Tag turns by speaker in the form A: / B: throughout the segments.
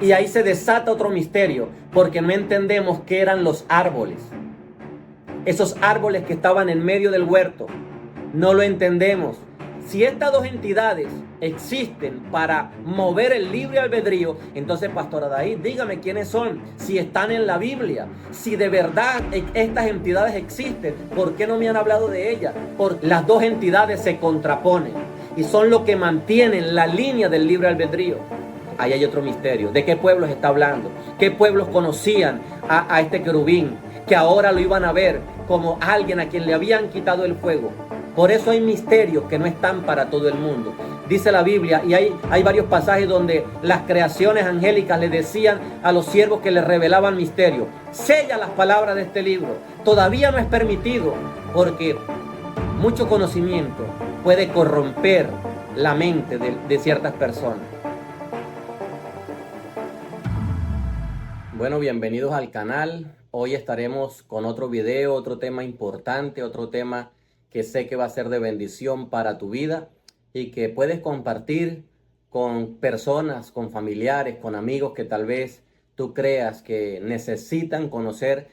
A: Y ahí se desata otro misterio, porque no entendemos qué eran los árboles. Esos árboles que estaban en medio del huerto, no lo entendemos. Si estas dos entidades existen para mover el libre albedrío, entonces, Pastor Adair, dígame quiénes son, si están en la Biblia, si de verdad estas entidades existen, ¿por qué no me han hablado de ellas? Porque las dos entidades se contraponen y son lo que mantienen la línea del libre albedrío. Ahí hay otro misterio. ¿De qué pueblos está hablando? ¿Qué pueblos conocían a este querubín? Que ahora lo iban a ver como alguien a quien le habían quitado el fuego. Por eso hay misterios que no están para todo el mundo. Dice la Biblia, y hay varios pasajes donde las creaciones angélicas le decían a los siervos que les revelaban misterios: sella las palabras de este libro. Todavía no es permitido, porque mucho conocimiento puede corromper la mente de ciertas personas. Bueno, bienvenidos al canal. Hoy estaremos con otro video, otro tema importante, otro tema que sé que va a ser de bendición para tu vida y que puedes compartir con personas, con familiares, con amigos que tal vez tú creas que necesitan conocer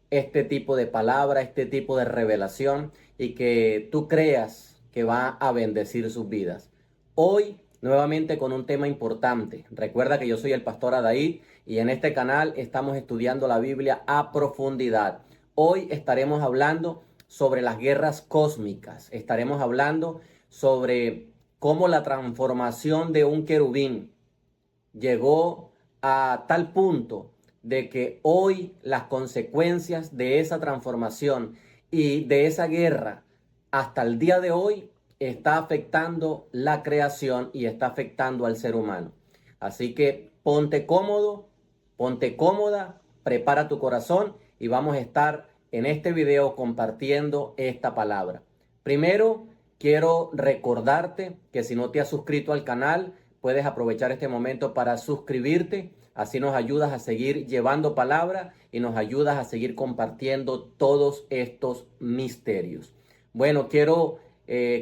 A: este tipo de palabra, este tipo de revelación, y que tú creas que va a bendecir sus vidas. Hoy nuevamente con un tema importante. Recuerda que yo soy el Pastor Adair y en este canal estamos estudiando la Biblia a profundidad. Hoy estaremos hablando sobre las guerras cósmicas. Estaremos hablando sobre cómo la transformación de un querubín llegó a tal punto de que hoy las consecuencias de esa transformación y de esa guerra hasta el día de hoy está afectando la creación y está afectando al ser humano. Así que ponte cómodo, ponte cómoda, prepara tu corazón y vamos a estar en este video compartiendo esta palabra. Primero, quiero recordarte que si no te has suscrito al canal, puedes aprovechar este momento para suscribirte. Así nos ayudas a seguir llevando palabra y nos ayudas a seguir compartiendo todos estos misterios. Bueno, quiero,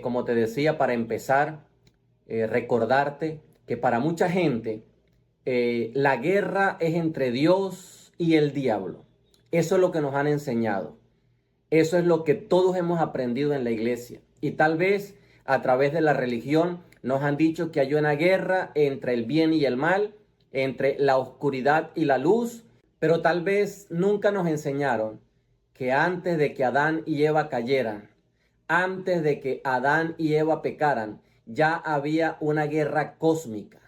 A: como te decía, para empezar, recordarte que para mucha gente la guerra es entre Dios y el diablo. Eso es lo que nos han enseñado. Eso es lo que todos hemos aprendido en la iglesia. Y tal vez a través de la religión nos han dicho que hay una guerra entre el bien y el mal, entre la oscuridad y la luz, pero tal vez nunca nos enseñaron que antes de que Adán y Eva cayeran, antes de que Adán y Eva pecaran, ya había una guerra cósmica.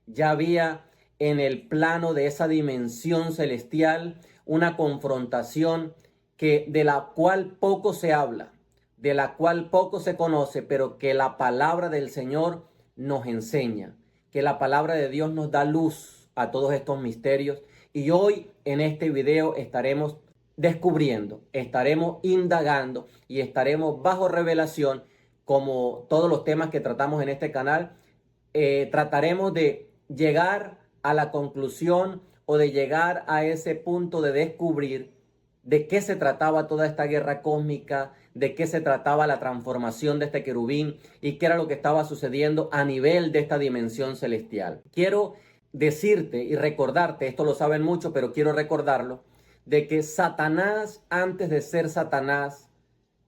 A: Ya había en el plano de esa dimensión celestial una confrontación de la cual poco se habla, de la cual poco se conoce, pero que la palabra del Señor nos enseña, que la palabra de Dios nos da luz a todos estos misterios. Y hoy en este video estaremos descubriendo, estaremos indagando y estaremos bajo revelación, como todos los temas que tratamos en este canal. Trataremos de llegar a la conclusión o de llegar a ese punto de descubrir de qué se trataba toda esta guerra cósmica, de qué se trataba la transformación de este querubín y qué era lo que estaba sucediendo a nivel de esta dimensión celestial. Quiero decirte y recordarte, esto lo saben mucho, pero quiero recordarlo, de que Satanás, antes de ser Satanás,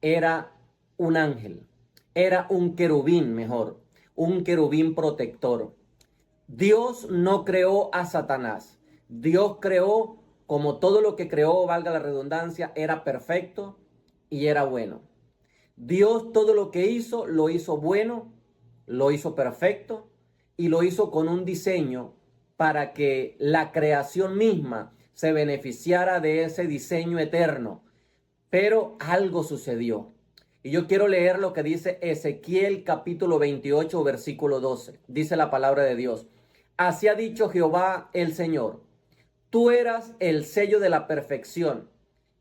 A: era un ángel, era un querubín, mejor, un querubín protector. Dios no creó a Satanás. Dios creó, como todo lo que creó, valga la redundancia, era perfecto y era bueno. Dios todo lo que hizo, lo hizo bueno, lo hizo perfecto y lo hizo con un diseño para que la creación misma se beneficiara de ese diseño eterno. Pero algo sucedió. Y yo quiero leer lo que dice Ezequiel capítulo 28, versículo 12. Dice la palabra de Dios: así ha dicho Jehová el Señor, tú eras el sello de la perfección,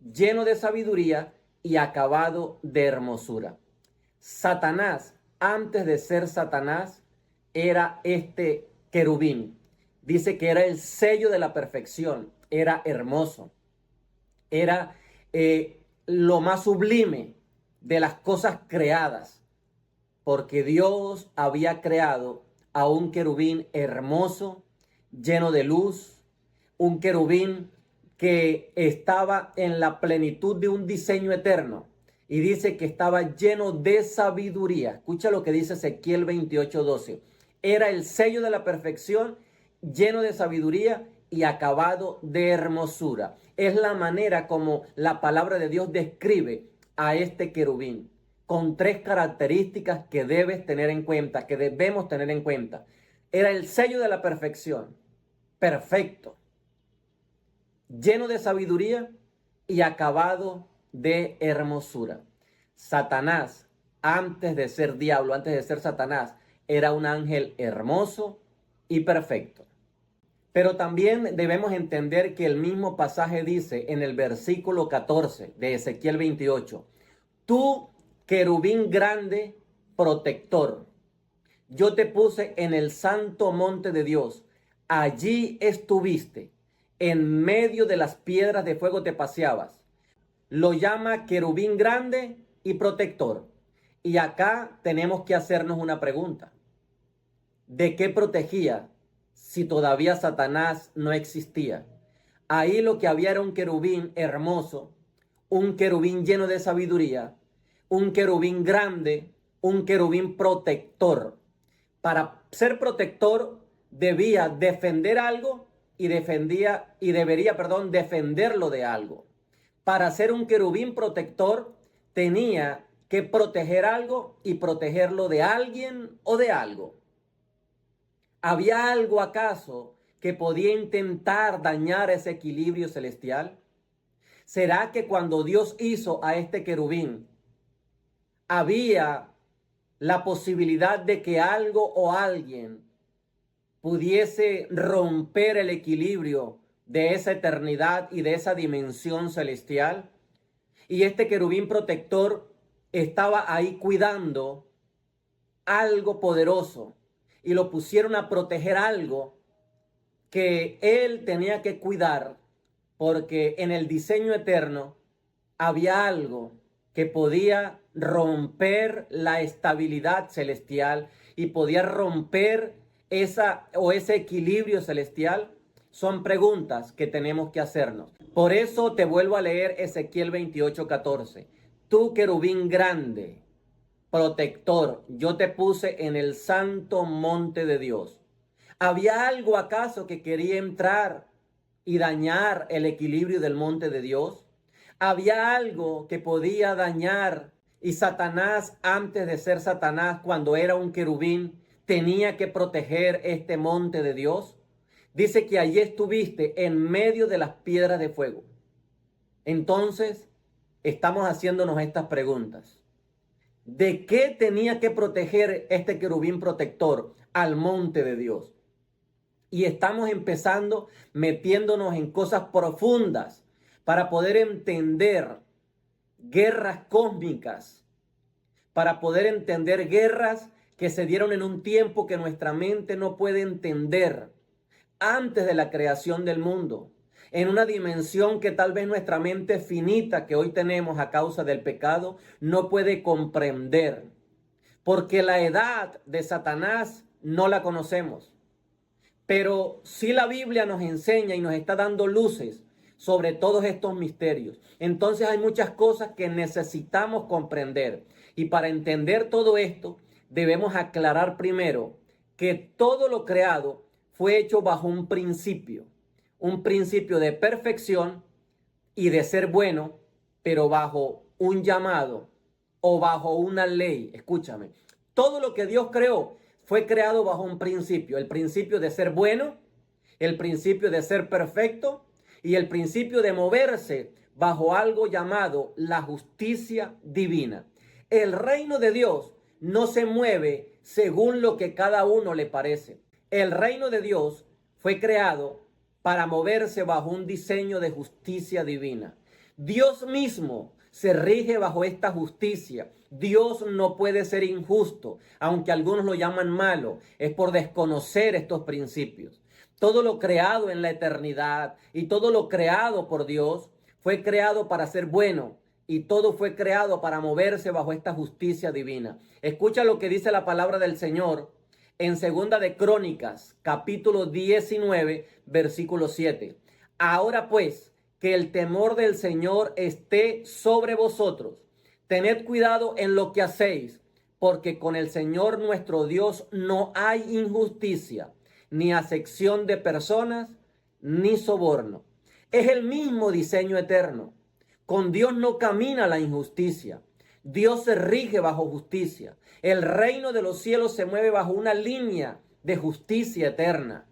A: lleno de sabiduría y acabado de hermosura. Satanás, antes de ser Satanás, era este querubín. Dice que era el sello de la perfección, era hermoso, era lo más sublime de las cosas creadas, porque Dios había creado a un querubín hermoso, lleno de luz, un querubín que estaba en la plenitud de un diseño eterno. Y dice que estaba lleno de sabiduría. Escucha lo que dice Ezequiel 28:12. Era el sello de la perfección, lleno de sabiduría y acabado de hermosura. Es la manera como la palabra de Dios describe a este querubín, con tres características que debes tener en cuenta, que debemos tener en cuenta. Era el sello de la perfección, perfecto, lleno de sabiduría y acabado de hermosura. Satanás, antes de ser diablo, antes de ser Satanás, era un ángel hermoso y perfecto. Pero también debemos entender que el mismo pasaje dice en el versículo 14 de Ezequiel 28, tú, querubín grande, protector, yo te puse en el santo monte de Dios, allí estuviste, en medio de las piedras de fuego te paseabas. Lo llama querubín grande y protector. Y acá tenemos que hacernos una pregunta. ¿De qué protegía si todavía Satanás no existía? Ahí lo que había era un querubín hermoso, un querubín lleno de sabiduría, un querubín grande, un querubín protector. Para ser protector debía defender algo y debería defenderlo de algo. Para ser un querubín protector tenía que proteger algo y protegerlo de alguien o de algo. ¿Había algo acaso que podía intentar dañar ese equilibrio celestial? ¿Será que cuando Dios hizo a este querubín, había la posibilidad de que algo o alguien pudiese romper el equilibrio de esa eternidad y de esa dimensión celestial? Y este querubín protector estaba ahí cuidando algo poderoso y lo pusieron a proteger algo que él tenía que cuidar, porque en el diseño eterno había algo que podía romper la estabilidad celestial y podía romper ese equilibrio celestial. Son preguntas que tenemos que hacernos. Por eso te vuelvo a leer Ezequiel 28:14. Tú, querubín grande, protector, yo te puse en el santo monte de Dios. ¿Había algo acaso que quería entrar y dañar el equilibrio del monte de Dios? ¿Había algo que podía dañar y Satanás, antes de ser Satanás, cuando era un querubín, tenía que proteger este monte de Dios? Dice que allí estuviste en medio de las piedras de fuego. Entonces, estamos haciéndonos estas preguntas. ¿De qué tenía que proteger este querubín protector al monte de Dios? Y estamos empezando metiéndonos en cosas profundas para poder entender guerras cósmicas, para poder entender guerras que se dieron en un tiempo que nuestra mente no puede entender, antes de la creación del mundo, en una dimensión que tal vez nuestra mente finita que hoy tenemos a causa del pecado no puede comprender, porque la edad de Satanás no la conocemos. Pero sí la Biblia nos enseña y nos está dando luces sobre todos estos misterios. Entonces hay muchas cosas que necesitamos comprender. Y para entender todo esto, debemos aclarar primero que todo lo creado fue hecho bajo un principio de perfección y de ser bueno, pero bajo un llamado o bajo una ley. Escúchame, todo lo que Dios creó fue creado bajo un principio, el principio de ser bueno, el principio de ser perfecto y el principio de moverse bajo algo llamado la justicia divina. El reino de Dios no se mueve según lo que cada uno le parece. El reino de Dios fue creado para moverse bajo un diseño de justicia divina. Dios mismo se rige bajo esta justicia. Dios no puede ser injusto, aunque algunos lo llaman malo, es por desconocer estos principios. Todo lo creado en la eternidad y todo lo creado por Dios fue creado para ser bueno y todo fue creado para moverse bajo esta justicia divina. Escucha lo que dice la palabra del Señor En Segunda de Crónicas, capítulo 19, versículo 7. Ahora pues, que el temor del Señor esté sobre vosotros. Tened cuidado en lo que hacéis, porque con el Señor nuestro Dios no hay injusticia, ni acepción de personas, ni soborno. Es el mismo diseño eterno. Con Dios no camina la injusticia. Dios se rige bajo justicia. El reino de los cielos se mueve bajo una línea de justicia eterna,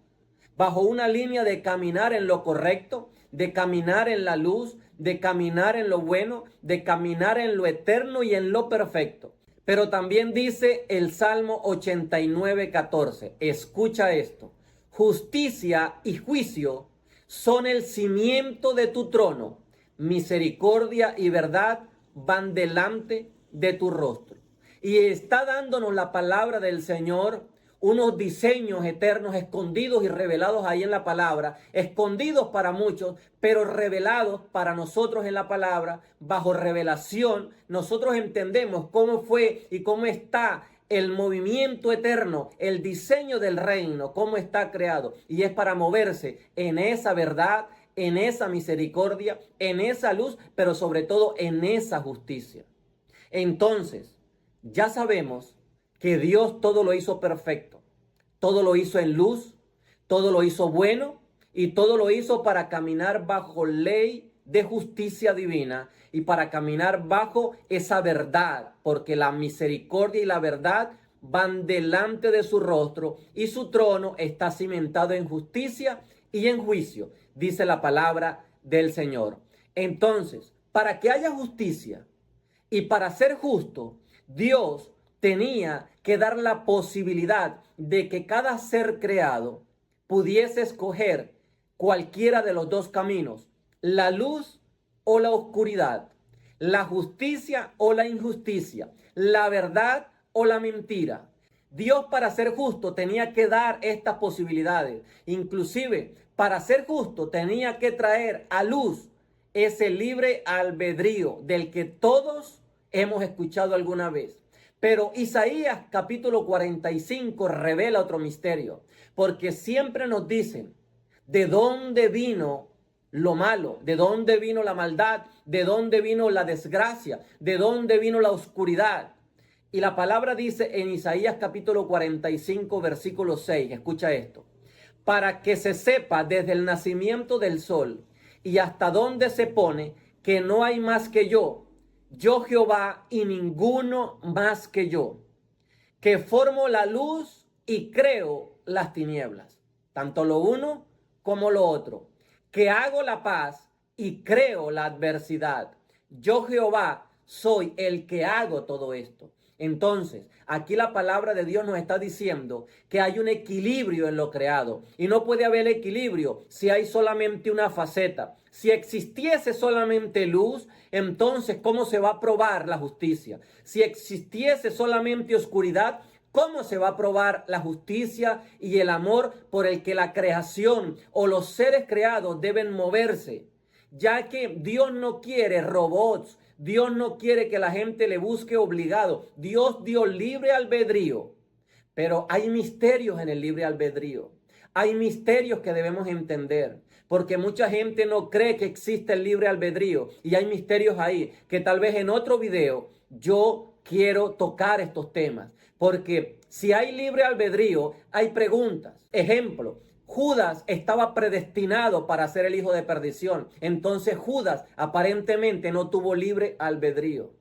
A: bajo una línea de caminar en lo correcto, de caminar en la luz, de caminar en lo bueno, de caminar en lo eterno y en lo perfecto. Pero también dice el Salmo 89:14. Escucha esto. Justicia y juicio son el cimiento de tu trono. Misericordia y verdad van delante de tu rostro. Y está dándonos la palabra del Señor unos diseños eternos escondidos y revelados ahí en la palabra, escondidos para muchos, pero revelados para nosotros en la palabra. Bajo revelación, nosotros entendemos cómo fue y cómo está el movimiento eterno, el diseño del reino, cómo está creado. Y es para moverse en esa verdad, en esa misericordia, en esa luz, pero sobre todo en esa justicia. Entonces, ya sabemos que Dios todo lo hizo perfecto, todo lo hizo en luz, todo lo hizo bueno y todo lo hizo para caminar bajo ley de justicia divina y para caminar bajo esa verdad, porque la misericordia y la verdad van delante de su rostro y su trono está cimentado en justicia y en juicio, dice la palabra del Señor. Entonces, para que haya justicia y para ser justo, Dios tenía que dar la posibilidad de que cada ser creado pudiese escoger cualquiera de los dos caminos, la luz o la oscuridad, la justicia o la injusticia, la verdad o la mentira. Dios, para ser justo, tenía que dar estas posibilidades. Inclusive, para ser justo, tenía que traer a luz ese libre albedrío del que todos hemos escuchado alguna vez. Pero Isaías capítulo 45 revela otro misterio, porque siempre nos dicen de dónde vino lo malo, de dónde vino la maldad, de dónde vino la desgracia, de dónde vino la oscuridad. Y la palabra dice en Isaías capítulo 45 versículo 6, escucha esto: para que se sepa desde el nacimiento del sol y hasta dónde se pone que no hay más que yo Jehová, y ninguno más que yo, que formo la luz y creo las tinieblas, tanto lo uno como lo otro, que hago la paz y creo la adversidad. Yo Jehová soy el que hago todo esto. Entonces, aquí la palabra de Dios nos está diciendo que hay un equilibrio en lo creado y no puede haber equilibrio si hay solamente una faceta. Si existiese solamente luz, entonces ¿cómo se va a probar la justicia? Si existiese solamente oscuridad, ¿cómo se va a probar la justicia y el amor por el que la creación o los seres creados deben moverse? Ya que Dios no quiere robots, Dios no quiere que la gente le busque obligado. Dios dio libre albedrío, pero hay misterios en el libre albedrío. Hay misterios que debemos entender, porque mucha gente no cree que existe el libre albedrío y hay misterios ahí que tal vez en otro video yo quiero tocar estos temas, porque si hay libre albedrío, hay preguntas. Ejemplo, Judas estaba predestinado para ser el hijo de perdición. Entonces Judas aparentemente no tuvo libre albedrío.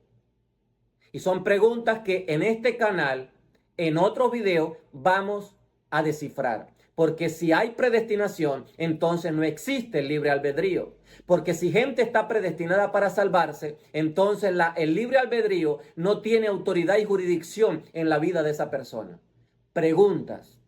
A: Y son preguntas que en este canal, en otros videos, vamos a descifrar. Porque si hay predestinación, entonces no existe el libre albedrío. Porque si gente está predestinada para salvarse, entonces el libre albedrío no tiene autoridad y jurisdicción en la vida de esa persona. Preguntas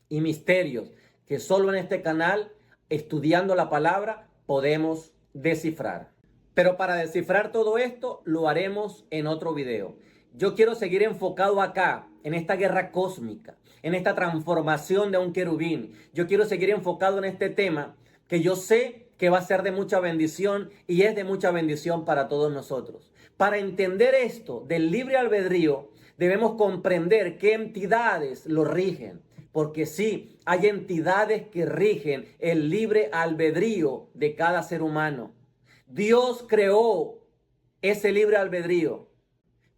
A: y misterios que solo en este canal, estudiando la palabra, podemos descifrar. Pero para descifrar todo esto, lo haremos en otro video. Yo quiero seguir enfocado acá, en esta guerra cósmica, en esta transformación de un querubín. Yo quiero seguir enfocado en este tema que yo sé que va a ser de mucha bendición y es de mucha bendición para todos nosotros. Para entender esto del libre albedrío, Debemos comprender qué entidades lo rigen. Porque sí, hay entidades que rigen el libre albedrío de cada ser humano. Dios creó ese libre albedrío,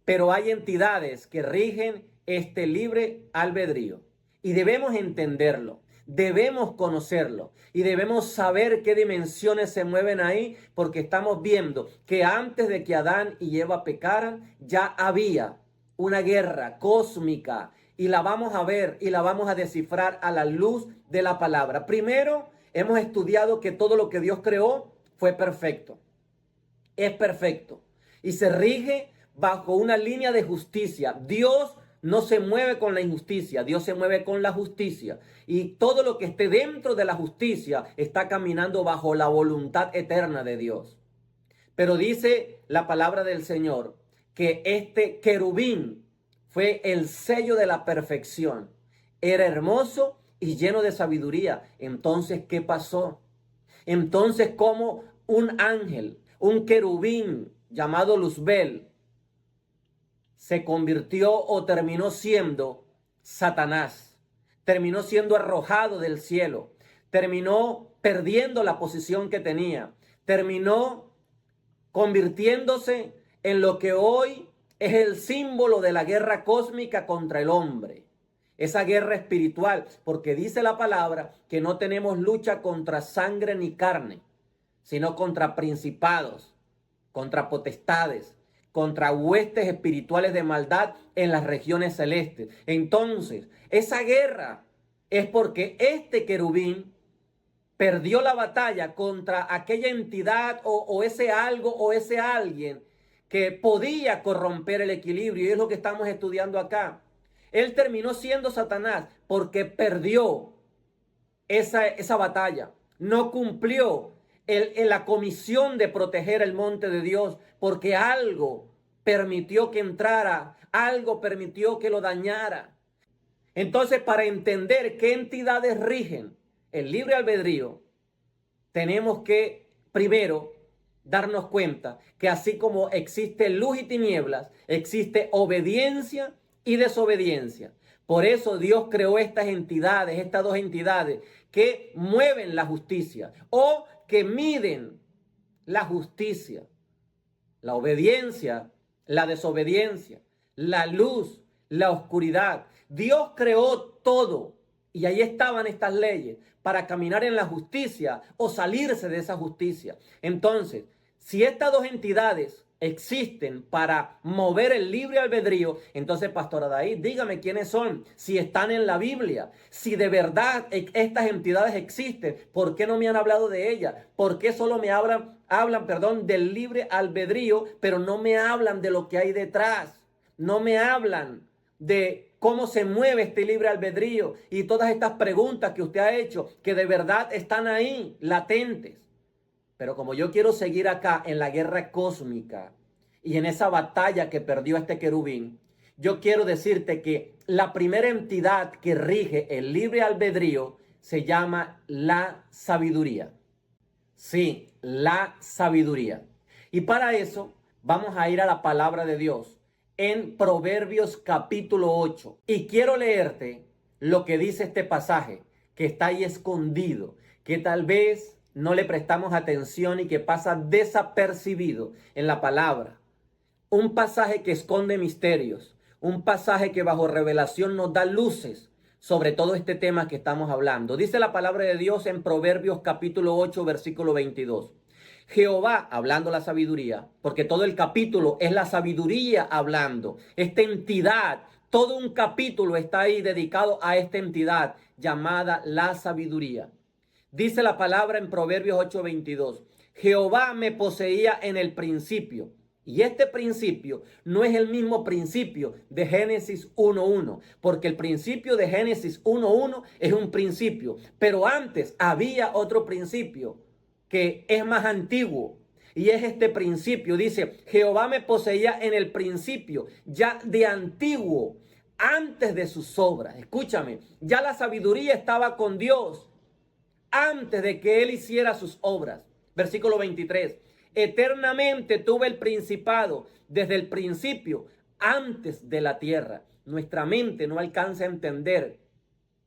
A: pero hay entidades que rigen este libre albedrío. Y debemos entenderlo, debemos conocerlo y debemos saber qué dimensiones se mueven ahí, porque estamos viendo que antes de que Adán y Eva pecaran, ya había una guerra cósmica y la vamos a ver y la vamos a descifrar a la luz de la palabra. Primero, hemos estudiado que todo lo que Dios creó fue perfecto, es perfecto y se rige bajo una línea de justicia. Dios no se mueve con la injusticia, Dios se mueve con la justicia. Y todo lo que esté dentro de la justicia está caminando bajo la voluntad eterna de Dios. Pero dice la palabra del Señor que este querubín fue el sello de la perfección. Era hermoso y lleno de sabiduría. Entonces, ¿qué pasó? Entonces, ¿cómo un ángel, un querubín llamado Luzbel, se convirtió o terminó siendo Satanás? Terminó siendo arrojado del cielo. Terminó perdiendo la posición que tenía. Terminó convirtiéndose en lo que hoy es el símbolo de la guerra cósmica contra el hombre. Esa guerra espiritual, porque dice la palabra que no tenemos lucha contra sangre ni carne, sino contra principados, contra potestades, contra huestes espirituales de maldad en las regiones celestes. Entonces, esa guerra es porque este querubín perdió la batalla contra aquella entidad o ese algo o ese alguien que podía corromper el equilibrio, y es lo que estamos estudiando acá. Él terminó siendo Satanás porque perdió esa batalla, no cumplió la comisión de proteger el monte de Dios, porque algo permitió que entrara, algo permitió que lo dañara. Entonces, para entender qué entidades rigen el libre albedrío, tenemos que primero darnos cuenta que así como existe luz y tinieblas, existe obediencia y desobediencia. Por eso Dios creó estas entidades, estas dos entidades que mueven la justicia o que miden la justicia, la obediencia, la desobediencia, la luz, la oscuridad. Dios creó todo y ahí estaban estas leyes para caminar en la justicia o salirse de esa justicia. Entonces, si estas dos entidades existen para mover el libre albedrío, entonces, Pastor Adair, dígame quiénes son, si están en la Biblia, si de verdad estas entidades existen, ¿por qué no me han hablado de ellas? ¿Por qué solo me hablan del libre albedrío, pero no me hablan de lo que hay detrás? No me hablan de cómo se mueve este libre albedrío y todas estas preguntas que usted ha hecho, que de verdad están ahí, latentes. Pero como yo quiero seguir acá en la guerra cósmica y en esa batalla que perdió este querubín, yo quiero decirte que la primera entidad que rige el libre albedrío se llama la sabiduría. Sí, la sabiduría. Y para eso vamos a ir a la palabra de Dios en Proverbios capítulo 8. Y quiero leerte lo que dice este pasaje, que está ahí escondido, que tal vez no le prestamos atención y que pasa desapercibido en la palabra. Un pasaje que esconde misterios, un pasaje que bajo revelación nos da luces sobre todo este tema que estamos hablando. Dice la palabra de Dios en Proverbios capítulo 8, versículo 22. Jehová, hablando la sabiduría, porque todo el capítulo es la sabiduría hablando. Esta entidad, todo un capítulo está ahí dedicado a esta entidad llamada la sabiduría. Dice la palabra en Proverbios 8:22. Jehová me poseía en el principio. Y este principio no es el mismo principio de Génesis 1:1, porque el principio de Génesis 1:1 es un principio, pero antes había otro principio que es más antiguo. Y es este principio, dice, Jehová me poseía en el principio, ya de antiguo, antes de sus obras. Escúchame, ya la sabiduría estaba con Dios antes de que él hiciera sus obras. Versículo 23. Eternamente tuve el principado desde el principio, antes de la tierra. Nuestra mente no alcanza a entender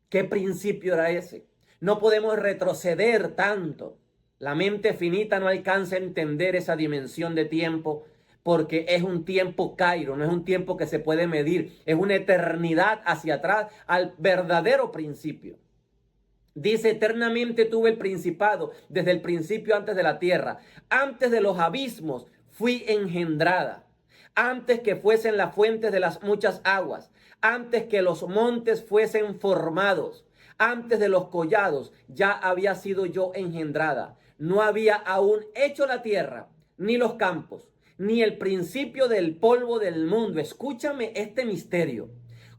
A: qué principio era ese. No podemos retroceder tanto. La mente finita no alcanza a entender esa dimensión de tiempo porque es un tiempo cairo, no es un tiempo que se puede medir, es una eternidad hacia atrás al verdadero principio. Dice, eternamente tuve el principado desde el principio antes de la tierra. Antes de los abismos fui engendrada. Antes que fuesen las fuentes de las muchas aguas. Antes que los montes fuesen formados. Antes de los collados ya había sido yo engendrada. No había aún hecho la tierra, ni los campos, ni el principio del polvo del mundo. Escúchame este misterio.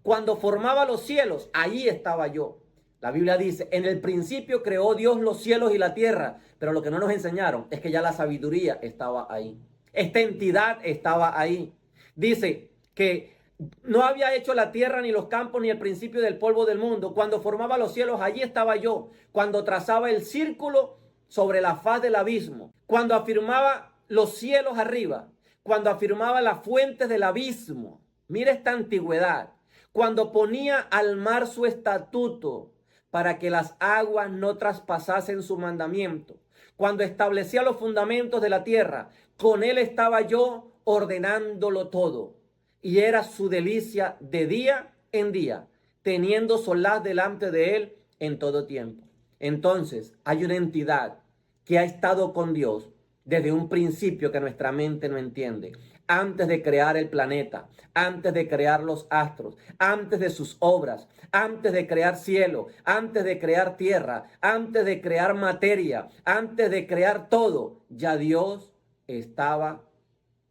A: Cuando formaba los cielos, allí estaba yo. La Biblia dice, en el principio creó Dios los cielos y la tierra, pero lo que no nos enseñaron es que ya la sabiduría estaba ahí. Esta entidad estaba ahí. Dice que no había hecho la tierra, ni los campos, ni el principio del polvo del mundo. Cuando formaba los cielos, allí estaba yo. Cuando trazaba el círculo sobre la faz del abismo. Cuando afirmaba los cielos arriba. Cuando afirmaba las fuentes del abismo. Mira esta antigüedad. Cuando ponía al mar su estatuto, para que las aguas no traspasasen su mandamiento. Cuando establecía los fundamentos de la tierra, con él estaba yo ordenándolo todo. Y era su delicia de día en día, teniendo solaz delante de él en todo tiempo. Entonces, hay una entidad que ha estado con Dios desde un principio que nuestra mente no entiende. Antes de crear el planeta, antes de crear los astros, antes de sus obras, antes de crear cielo, antes de crear tierra, antes de crear materia, antes de crear todo, ya Dios estaba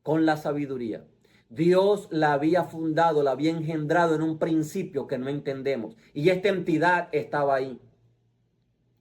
A: con la sabiduría. Dios la había fundado, la había engendrado en un principio que no entendemos. Y esta entidad estaba ahí.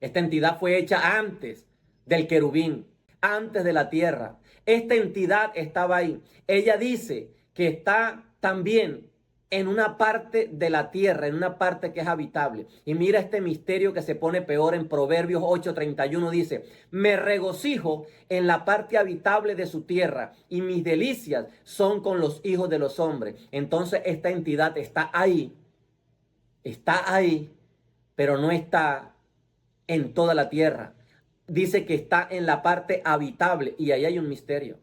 A: Esta entidad fue hecha antes del querubín, antes de la tierra. Esta entidad estaba ahí. Ella dice que está también en una parte de la tierra, en una parte que es habitable. Y mira este misterio que se pone peor en Proverbios 8:31. Dice, me regocijo en la parte habitable de su tierra y mis delicias son con los hijos de los hombres. Entonces esta entidad está ahí, pero no está en toda la tierra. Dice que está en la parte habitable y ahí hay un misterio,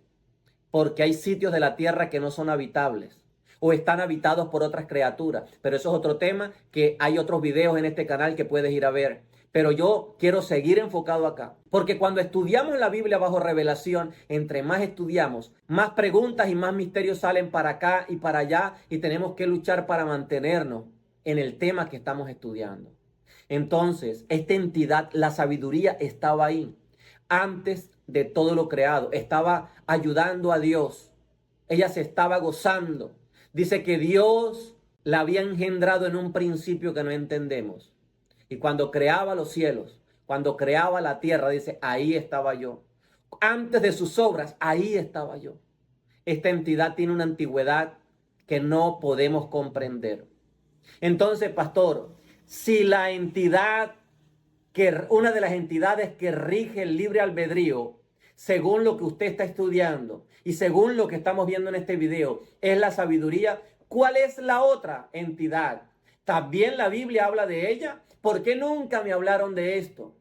A: porque hay sitios de la tierra que no son habitables o están habitados por otras criaturas, pero eso es otro tema que hay otros videos en este canal que puedes ir a ver. Pero yo quiero seguir enfocado acá, porque cuando estudiamos la Biblia bajo revelación, entre más estudiamos, más preguntas y más misterios salen para acá y para allá y tenemos que luchar para mantenernos en el tema que estamos estudiando. Entonces, esta entidad, la sabiduría estaba ahí antes de todo lo creado. Estaba ayudando a Dios. Ella se estaba gozando. Dice que Dios la había engendrado en un principio que no entendemos. Y cuando creaba los cielos, cuando creaba la tierra, dice, ahí estaba yo. Antes de sus obras, ahí estaba yo. Esta entidad tiene una antigüedad que no podemos comprender. Entonces, pastor, si la entidad, una de las entidades que rige el libre albedrío, según lo que usted está estudiando y según lo que estamos viendo en este video, es la sabiduría, ¿cuál es la otra entidad? ¿También la Biblia habla de ella? ¿Por qué nunca me hablaron de esto?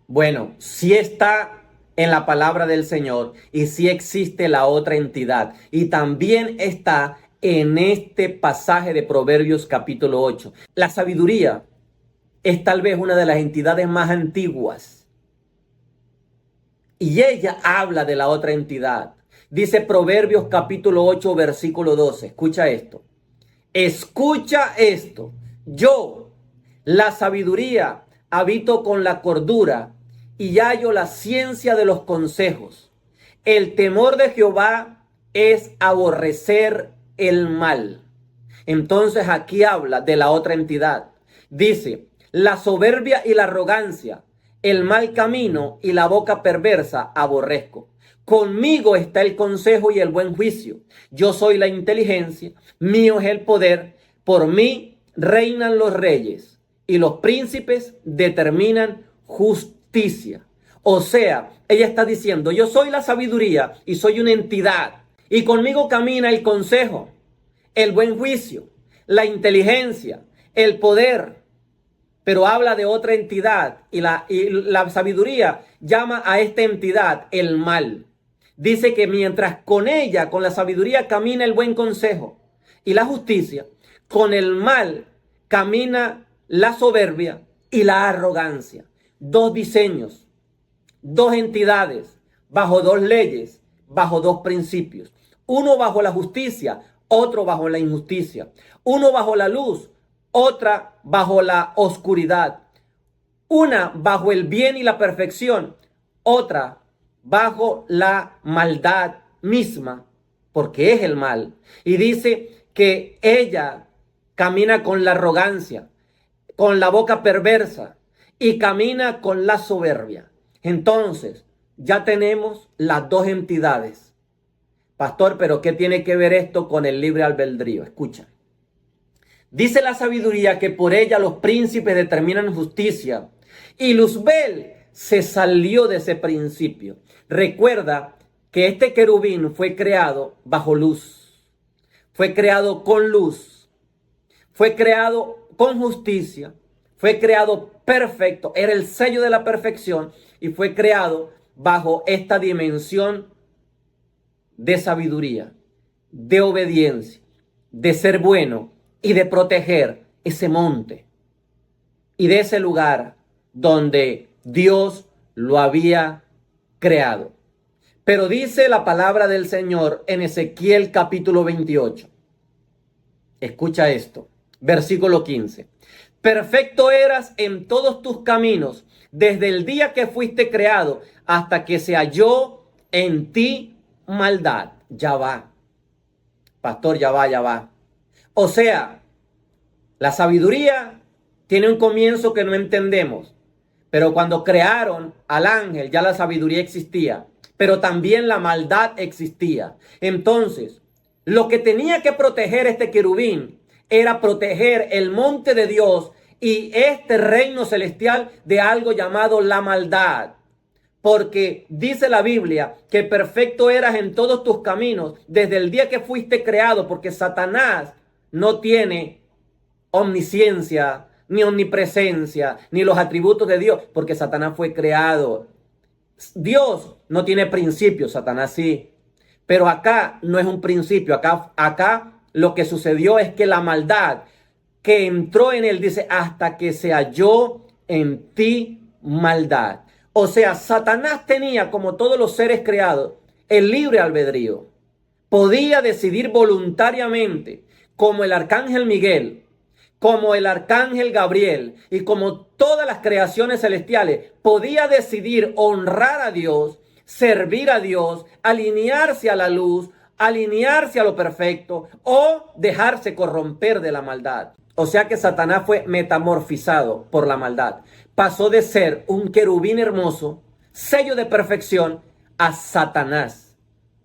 A: Bueno, sí está en la palabra del Señor y sí existe la otra entidad y también está en este pasaje de Proverbios capítulo 8. La sabiduría es tal vez una de las entidades más antiguas. Y ella habla de la otra entidad. Dice Proverbios capítulo 8, versículo 12. Escucha esto. Escucha esto. Yo, la sabiduría, habito con la cordura y hallo la ciencia de los consejos. El temor de Jehová es aborrecer el mal. Entonces aquí habla de la otra entidad. Dice, la soberbia y la arrogancia, el mal camino y la boca perversa aborrezco. Conmigo está el consejo y el buen juicio. Yo soy la inteligencia, mío es el poder. Por mí reinan los reyes y los príncipes determinan justicia. O sea, ella está diciendo, yo soy la sabiduría y soy una entidad. Y conmigo camina el consejo. el buen juicio, la inteligencia, el poder, pero habla de otra entidad y la sabiduría llama a esta entidad el mal. Dice que mientras con ella, con la sabiduría, camina el buen consejo y la justicia, con el mal camina la soberbia y la arrogancia. Dos diseños, dos entidades, bajo dos leyes, bajo dos principios. Uno bajo la justicia, otro bajo la injusticia. Uno bajo la luz, otra bajo la oscuridad. Una bajo el bien y la perfección, otra bajo la maldad misma, porque es el mal. Y dice que ella camina con la arrogancia, con la boca perversa y camina con la soberbia. Entonces, ya tenemos las dos entidades. Pastor, pero ¿qué tiene que ver esto con el libre albedrío? Escucha. Dice la sabiduría que por ella los príncipes determinan justicia y Luzbel se salió de ese principio. Recuerda que este querubín fue creado bajo luz, fue creado con luz, fue creado con justicia, fue creado perfecto, era el sello de la perfección y fue creado bajo esta dimensión de sabiduría, de obediencia, de ser bueno y de proteger ese monte y de ese lugar donde Dios lo había creado. Pero dice la palabra del Señor en Ezequiel capítulo 28. Escucha esto, versículo 15. Perfecto eras en todos tus caminos, desde el día que fuiste creado hasta que se halló en ti maldad. Ya va. Pastor, ya va. O sea, la sabiduría tiene un comienzo que no entendemos. Pero cuando crearon al ángel, ya la sabiduría existía. Pero también la maldad existía. Entonces, lo que tenía que proteger este querubín era proteger el monte de Dios y este reino celestial de algo llamado la maldad. Porque dice la Biblia que perfecto eras en todos tus caminos desde el día que fuiste creado, porque Satanás no tiene omnisciencia, ni omnipresencia, ni los atributos de Dios, porque Satanás fue creado. Dios no tiene principio, Satanás sí. Pero acá no es un principio, acá lo que sucedió es que la maldad que entró en él, dice, hasta que se halló en ti maldad. O sea, Satanás tenía, como todos los seres creados, el libre albedrío. Podía decidir voluntariamente, como el arcángel Miguel, como el arcángel Gabriel y como todas las creaciones celestiales, podía decidir honrar a Dios, servir a Dios, alinearse a la luz, alinearse a lo perfecto o dejarse corromper de la maldad. O sea que Satanás fue metamorfizado por la maldad. Pasó de ser un querubín hermoso, sello de perfección, a Satanás,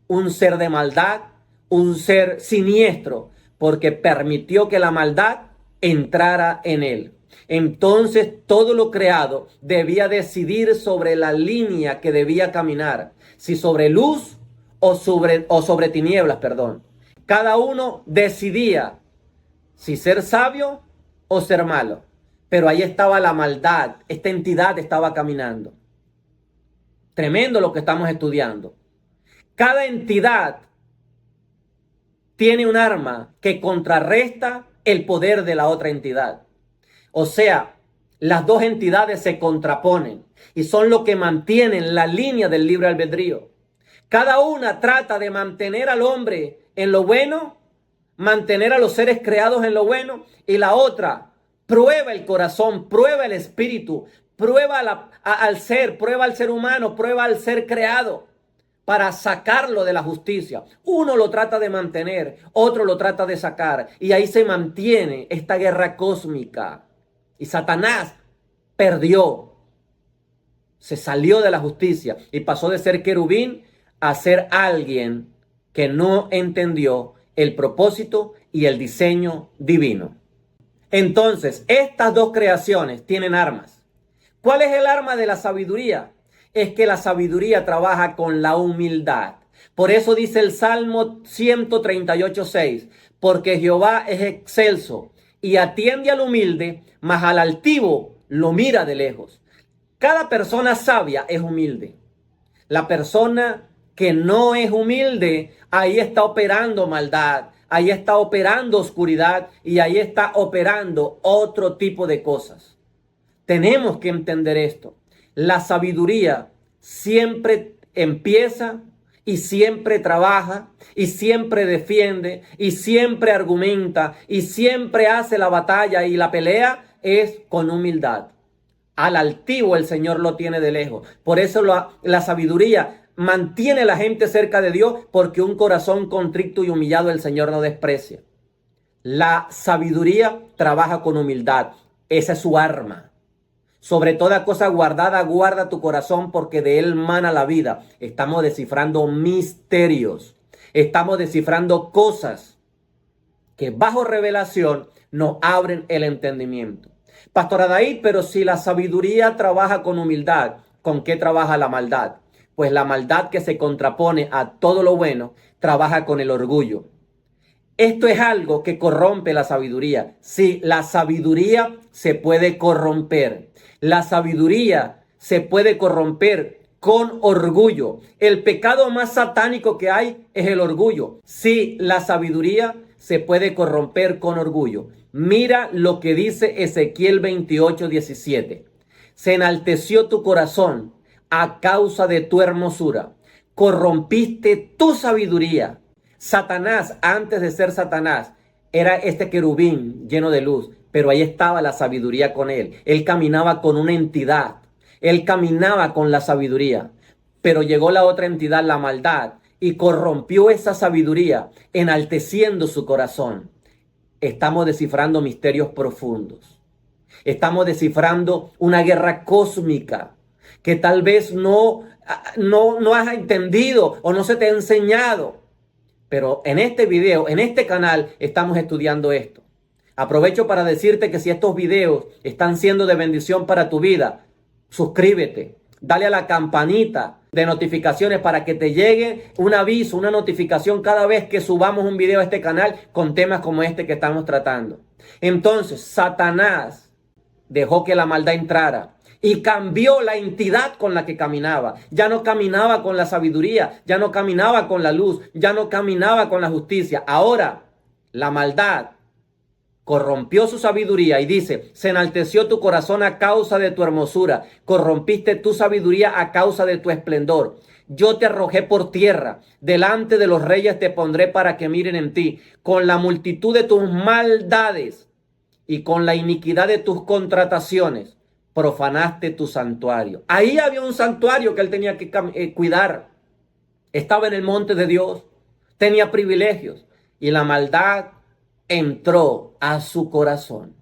A: un ser de maldad, un ser siniestro, porque permitió que la maldad entrara en él. Entonces todo lo creado debía decidir sobre la línea que debía caminar, si sobre luz o sobre tinieblas, perdón. Cada uno decidía si ser sabio o ser malo. Pero ahí estaba la maldad, esta entidad estaba caminando. Tremendo lo que estamos estudiando. Cada entidad tiene un arma que contrarresta el poder de la otra entidad. O sea, las dos entidades se contraponen y son lo que mantienen la línea del libre albedrío. Cada una trata de mantener al hombre en lo bueno, mantener a los seres creados en lo bueno, y la otra prueba el corazón, prueba el espíritu, prueba al ser humano, prueba al ser creado para sacarlo de la justicia. Uno lo trata de mantener, otro lo trata de sacar, y ahí se mantiene esta guerra cósmica. Y Satanás perdió, se salió de la justicia y pasó de ser querubín a ser alguien que no entendió el propósito y el diseño divino. Entonces, estas dos creaciones tienen armas. ¿Cuál es el arma de la sabiduría? Es que la sabiduría trabaja con la humildad. Por eso dice el Salmo 138:6, porque Jehová es excelso y atiende al humilde, mas al altivo lo mira de lejos. Cada persona sabia es humilde. La persona que no es humilde, ahí está operando maldad, ahí está operando oscuridad y ahí está operando otro tipo de cosas. Tenemos que entender esto. La sabiduría siempre empieza y siempre trabaja y siempre defiende y siempre argumenta y siempre hace la batalla y la pelea es con humildad. Al altivo el Señor lo tiene de lejos. Por eso la sabiduría mantiene a la gente cerca de Dios, porque un corazón contrito y humillado el Señor no desprecia. La sabiduría trabaja con humildad. Esa es su arma. Sobre toda cosa guardada, guarda tu corazón, porque de él mana la vida. Estamos descifrando misterios. Estamos descifrando cosas que bajo revelación nos abren el entendimiento. Pastor Adair, pero si la sabiduría trabaja con humildad, ¿con qué trabaja la maldad? Pues la maldad, que se contrapone a todo lo bueno, trabaja con el orgullo. Esto es algo que corrompe la sabiduría. Sí, la sabiduría se puede corromper. La sabiduría se puede corromper con orgullo. El pecado más satánico que hay es el orgullo. Sí, la sabiduría se puede corromper con orgullo. Mira lo que dice Ezequiel 28:17. Se enalteció tu corazón a causa de tu hermosura. Corrompiste tu sabiduría. Satanás, antes de ser Satanás, era este querubín lleno de luz, pero ahí estaba la sabiduría con él. Él caminaba con una entidad. Él caminaba con la sabiduría. Pero llegó la otra entidad, la maldad, y corrompió esa sabiduría, enalteciendo su corazón. Estamos descifrando misterios profundos. Estamos descifrando una guerra cósmica que tal vez no has entendido o no se te ha enseñado. Pero en este video, en este canal, estamos estudiando esto. Aprovecho para decirte que si estos videos están siendo de bendición para tu vida, suscríbete, dale a la campanita de notificaciones para que te llegue un aviso, una notificación cada vez que subamos un video a este canal con temas como este que estamos tratando. Entonces, Satanás dejó que la maldad entrara y cambió la entidad con la que caminaba. Ya no caminaba con la sabiduría, ya no caminaba con la luz, ya no caminaba con la justicia. Ahora la maldad corrompió su sabiduría y dice: se enalteció tu corazón a causa de tu hermosura, corrompiste tu sabiduría a causa de tu esplendor. Yo te arrojé por tierra, delante de los reyes te pondré para que miren en ti. Con la multitud de tus maldades y con la iniquidad de tus contrataciones, profanaste tu santuario. Ahí había un santuario que él tenía que cuidar. Estaba en el monte de Dios, tenía privilegios, y la maldad entró a su corazón.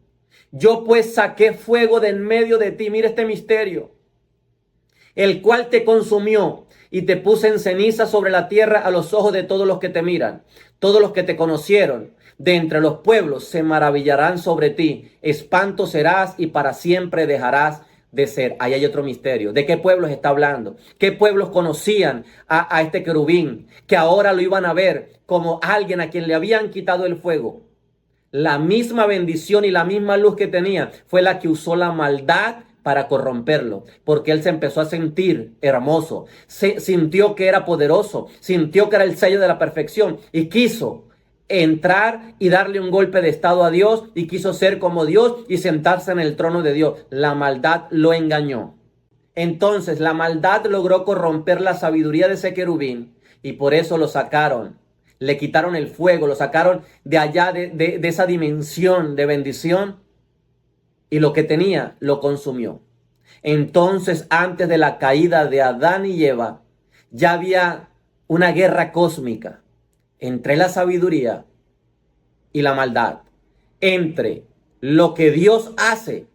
A: Yo pues saqué fuego de en medio de ti, mira este misterio, el cual te consumió, y te puse en ceniza sobre la tierra a los ojos de todos los que te miran. Todos los que te conocieron de entre los pueblos se maravillarán sobre ti. Espanto serás y para siempre dejarás de ser. Ahí hay otro misterio. ¿De qué pueblos está hablando? ¿Qué pueblos conocían a este querubín, que ahora lo iban a ver como alguien a quien le habían quitado el fuego? La misma bendición y la misma luz que tenía fue la que usó la maldad para corromperlo, porque él se empezó a sentir hermoso, sintió que era poderoso, sintió que era el sello de la perfección y quiso entrar y darle un golpe de estado a Dios y quiso ser como Dios y sentarse en el trono de Dios. La maldad lo engañó. Entonces la maldad logró corromper la sabiduría de ese querubín y por eso lo sacaron. Le quitaron el fuego, lo sacaron de allá de esa dimensión de bendición, y lo que tenía lo consumió. Entonces, antes de la caída de Adán y Eva, ya había una guerra cósmica entre la sabiduría y la maldad, entre lo que Dios hace,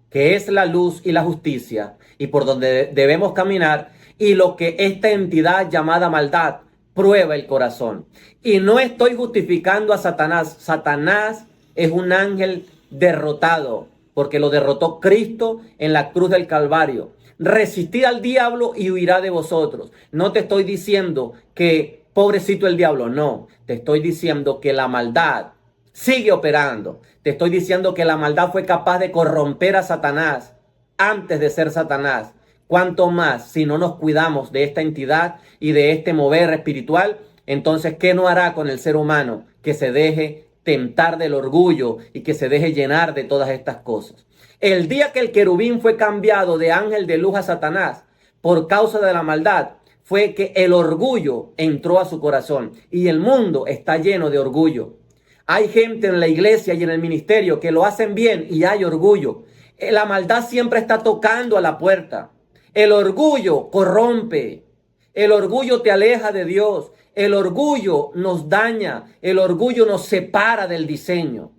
A: que es la luz y la justicia, y por donde debemos caminar, y lo que esta entidad llamada maldad prueba el corazón. Y no estoy justificando a Satanás. Satanás es un ángel derrotado, porque lo derrotó Cristo en la cruz del Calvario. Resistid al diablo y huirá de vosotros. No te estoy diciendo que pobrecito el diablo. No, te estoy diciendo que la maldad sigue operando. Te estoy diciendo que la maldad fue capaz de corromper a Satanás antes de ser Satanás. Cuanto más si no nos cuidamos de esta entidad y de este mover espiritual, entonces, ¿qué no hará con el ser humano que se deje tentar del orgullo y que se deje llenar de todas estas cosas? El día que el querubín fue cambiado de ángel de luz a Satanás por causa de la maldad, fue que el orgullo entró a su corazón y el mundo está lleno de orgullo. Hay gente en la iglesia y en el ministerio que lo hacen bien y hay orgullo. La maldad siempre está tocando a la puerta. El orgullo corrompe. El orgullo te aleja de Dios. El orgullo nos daña. El orgullo nos separa del diseño.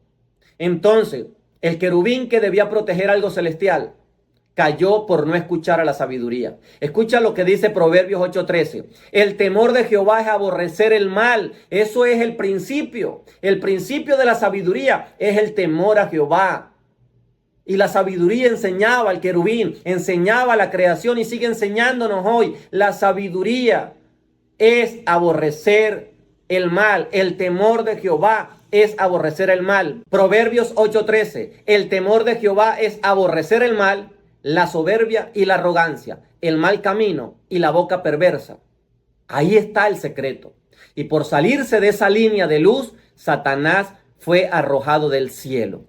A: Entonces, el querubín que debía proteger algo celestial cayó por no escuchar a la sabiduría. Escucha lo que dice Proverbios 8:13. El temor de Jehová es aborrecer el mal. Eso es el principio. El principio de la sabiduría es el temor a Jehová. Y la sabiduría enseñaba al querubín, enseñaba la creación y sigue enseñándonos hoy. La sabiduría es aborrecer el mal. El temor de Jehová es aborrecer el mal. Proverbios 8:13. El temor de Jehová es aborrecer el mal, la soberbia y la arrogancia, el mal camino y la boca perversa. Ahí está el secreto. Y por salirse de esa línea de luz, Satanás fue arrojado del cielo.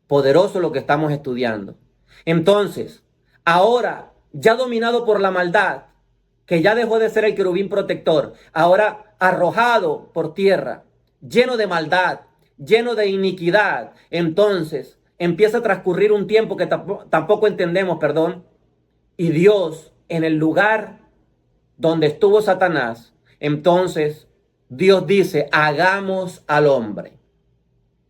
A: Poderoso lo que estamos estudiando. Entonces, ahora, ya dominado por la maldad, que ya dejó de ser el querubín protector, ahora arrojado por tierra, lleno de maldad, lleno de iniquidad, entonces empieza a transcurrir un tiempo que tampoco entendemos, y Dios, en el lugar donde estuvo Satanás, entonces Dios dice, hagamos al hombre.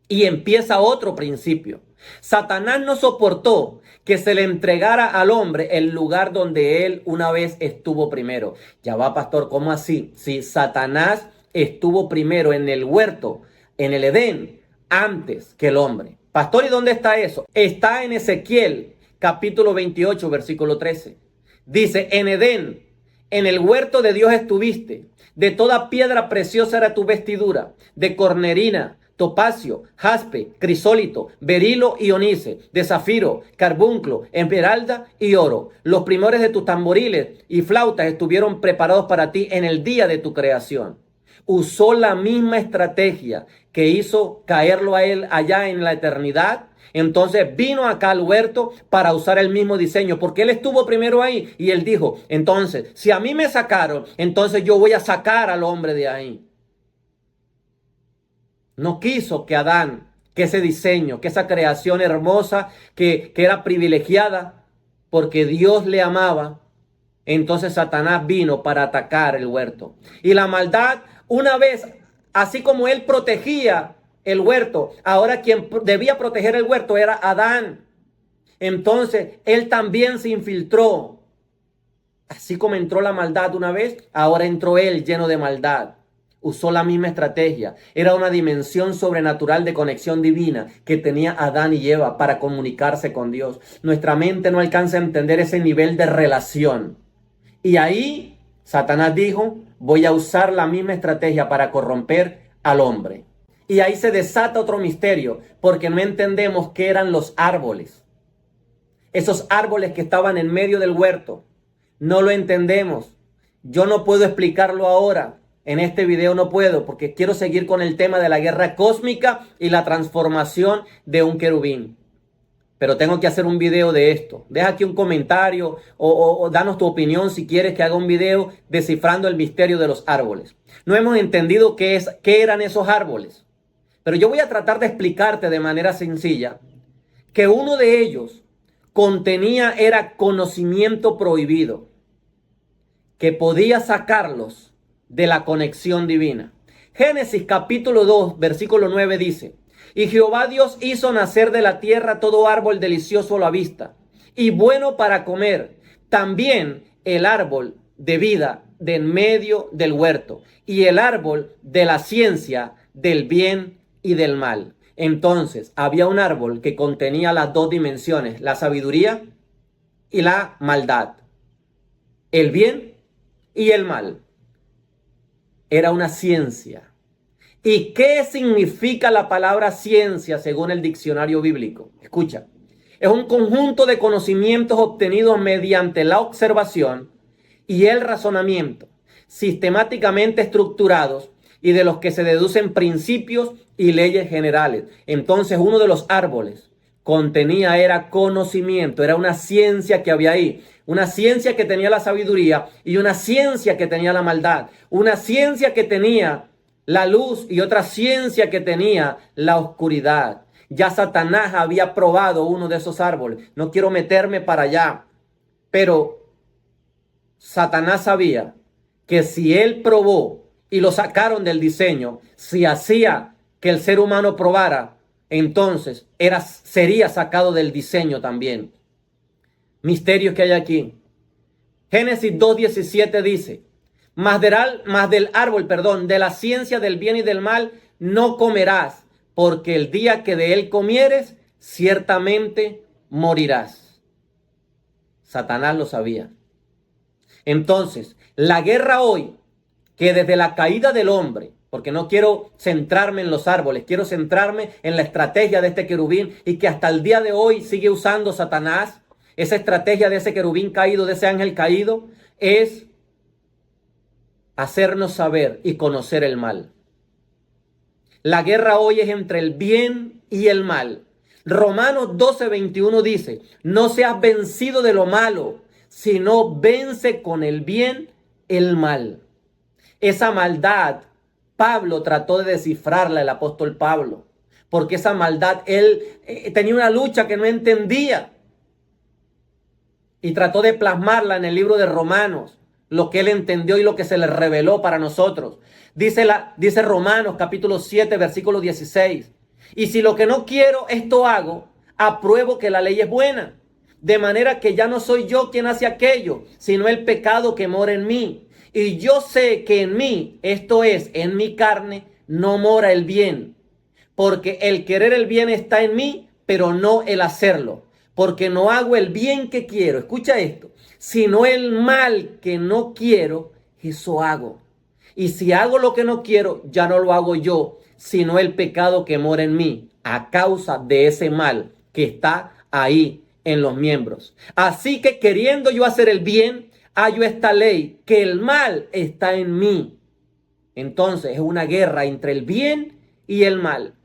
A: Y empieza otro principio. Satanás no soportó que se le entregara al hombre el lugar donde él una vez estuvo primero. Ya va, pastor, ¿cómo así? Si Satanás estuvo primero en el huerto, en el Edén, antes que el hombre. Pastor, ¿y dónde está eso? Está en Ezequiel, capítulo 28, versículo 13. Dice, en Edén, en el huerto de Dios estuviste. De toda piedra preciosa era tu vestidura, de cornerina, topacio, jaspe, crisólito, berilo y onice, de zafiro, carbunclo, esmeralda y oro. Los primores de tus tamboriles y flautas estuvieron preparados para ti en el día de tu creación. Usó la misma estrategia que hizo caerlo a él allá en la eternidad. Entonces vino acá al huerto para usar el mismo diseño, porque él estuvo primero ahí y él dijo, entonces, si a mí me sacaron, entonces yo voy a sacar al hombre de ahí. No quiso que Adán, que ese diseño, que esa creación hermosa, que era privilegiada, porque Dios le amaba. Entonces Satanás vino para atacar el huerto. Y la maldad, una vez, así como él protegía el huerto, ahora quien debía proteger el huerto era Adán. Entonces él también se infiltró. Así como entró la maldad una vez, ahora entró él lleno de maldad. Usó la misma estrategia. Era una dimensión sobrenatural de conexión divina que tenía Adán y Eva para comunicarse con Dios. Nuestra mente no alcanza a entender ese nivel de relación. Y ahí Satanás dijo, voy a usar la misma estrategia para corromper al hombre. Y ahí se desata otro misterio, porque no entendemos qué eran los árboles. Esos árboles que estaban en medio del huerto. No lo entendemos. Yo no puedo explicarlo ahora. En este video no puedo porque quiero seguir con el tema de la guerra cósmica y la transformación de un querubín. Pero tengo que hacer un video de esto. Deja aquí un comentario o danos tu opinión si quieres que haga un video descifrando el misterio de los árboles. No hemos entendido qué eran esos árboles. Pero yo voy a tratar de explicarte de manera sencilla que uno de ellos era conocimiento prohibido, que podía sacarlos de la conexión divina. Génesis capítulo 2, versículo 9 dice, y Jehová Dios hizo nacer de la tierra todo árbol delicioso a la vista y bueno para comer, también el árbol de vida de en medio del huerto y el árbol de la ciencia del bien y del mal. Entonces había un árbol que contenía las dos dimensiones, la sabiduría y la maldad, el bien y el mal. era una ciencia. ¿Y qué significa la palabra ciencia según el diccionario bíblico? Escucha, es un conjunto de conocimientos obtenidos mediante la observación y el razonamiento, sistemáticamente estructurados y de los que se deducen principios y leyes generales. Entonces uno de los árboles contenía era conocimiento, era una ciencia que había ahí, una ciencia que tenía la sabiduría y una ciencia que tenía la maldad, una ciencia que tenía la luz y otra ciencia que tenía la oscuridad. Ya Satanás había probado uno de esos árboles. No quiero meterme para allá, pero Satanás sabía que si él probó y lo sacaron del diseño, si hacía que el ser humano probara, entonces sería sacado del diseño también. Misterios que hay aquí. Génesis 2:17 dice: Mas del árbol, de la ciencia del bien y del mal no comerás, porque el día que de él comieres, ciertamente morirás. Satanás lo sabía. Entonces, la guerra hoy, que desde la caída del hombre, porque no quiero centrarme en los árboles, quiero centrarme en la estrategia de este querubín y que hasta el día de hoy sigue usando Satanás, esa estrategia de ese querubín caído, de ese ángel caído, es hacernos saber y conocer el mal. La guerra hoy es entre el bien y el mal. Romanos 12:21 dice: no seas vencido de lo malo, sino vence con el bien el mal. Esa maldad, Pablo trató de descifrarla, el apóstol Pablo, porque esa maldad, él tenía una lucha que no entendía y trató de plasmarla en el libro de Romanos, lo que él entendió y lo que se le reveló para nosotros. Dice Romanos capítulo 7, versículo 16. Y si lo que no quiero, esto hago, apruebo que la ley es buena. De manera que ya no soy yo quien hace aquello, sino el pecado que mora en mí. Y yo sé que en mí, esto es, en mi carne, no mora el bien. Porque el querer el bien está en mí, pero no el hacerlo. Porque no hago el bien que quiero, escucha esto, sino el mal que no quiero, eso hago. Y si hago lo que no quiero, ya no lo hago yo, sino el pecado que mora en mí, a causa de ese mal que está ahí en los miembros. Así que queriendo yo hacer el bien, hallo esta ley, que el mal está en mí. Entonces es una guerra entre el bien y el mal.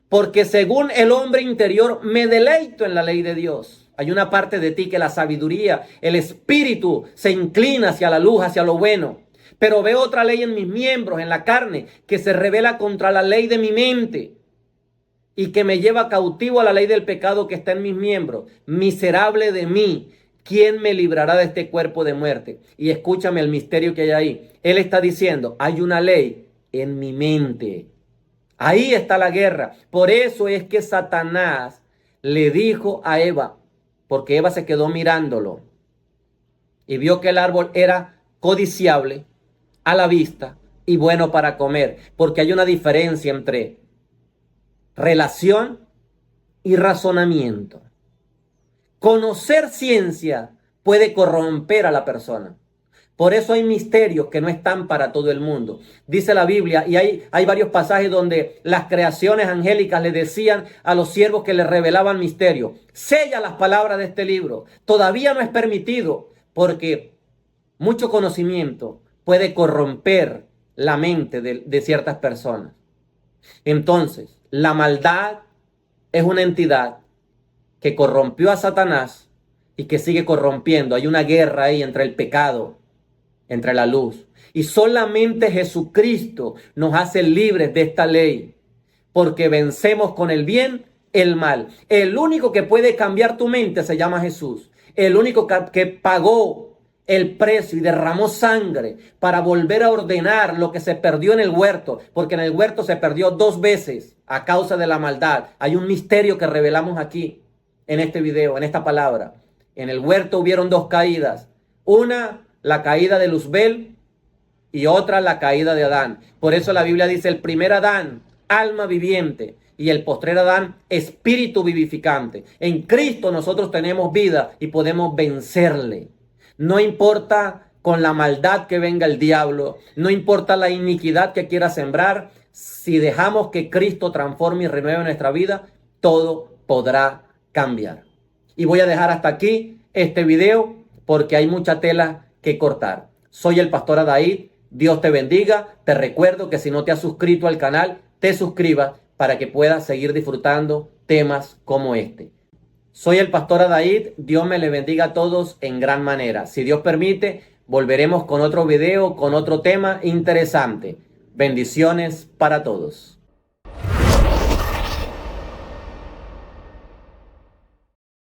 A: Porque según el hombre interior me deleito en la ley de Dios. Hay una parte de ti que la sabiduría, el espíritu se inclina hacia la luz, hacia lo bueno. Pero veo otra ley en mis miembros, en la carne, que se revela contra la ley de mi mente y que me lleva cautivo a la ley del pecado que está en mis miembros. Miserable de mí, ¿quién me librará de este cuerpo de muerte? Y escúchame el misterio que hay ahí. Él está diciendo, hay una ley en mi mente. Ahí está la guerra. Por eso es que Satanás le dijo a Eva, porque Eva se quedó mirándolo y vio que el árbol era codiciable a la vista y bueno para comer, porque hay una diferencia entre relación y razonamiento. Conocer ciencia puede corromper a la persona. Por eso hay misterios que no están para todo el mundo. Dice la Biblia, y hay varios pasajes donde las creaciones angélicas le decían a los siervos que les revelaban misterios: sella las palabras de este libro. Todavía no es permitido, porque mucho conocimiento puede corromper la mente de ciertas personas. Entonces, la maldad es una entidad que corrompió a Satanás y que sigue corrompiendo. Hay una guerra ahí entre el pecado, entre la luz. Y solamente Jesucristo nos hace libres de esta ley, porque vencemos con el bien el mal. El único que puede cambiar tu mente se llama Jesús. El único que pagó el precio y derramó sangre para volver a ordenar lo que se perdió en el huerto, porque en el huerto se perdió 2 veces a causa de la maldad. Hay un misterio que revelamos aquí en este video, en esta palabra. En el huerto hubieron 2 caídas. Una, la caída de Luzbel, y otra, la caída de Adán. Por eso la Biblia dice: el primer Adán, alma viviente, y el postrer Adán, espíritu vivificante. En Cristo nosotros tenemos vida y podemos vencerle. No importa con la maldad que venga el diablo, no importa la iniquidad que quiera sembrar, si dejamos que Cristo transforme y renueve nuestra vida, todo podrá cambiar. Y voy a dejar hasta aquí este video porque hay mucha tela que cortar. Soy el pastor Adair. Dios te bendiga. Te recuerdo que si no te has suscrito al canal, te suscribas para que puedas seguir disfrutando temas como este. Soy el pastor Adair. Dios me le bendiga a todos en gran manera. Si Dios permite, volveremos con otro video, con otro tema interesante. Bendiciones para todos.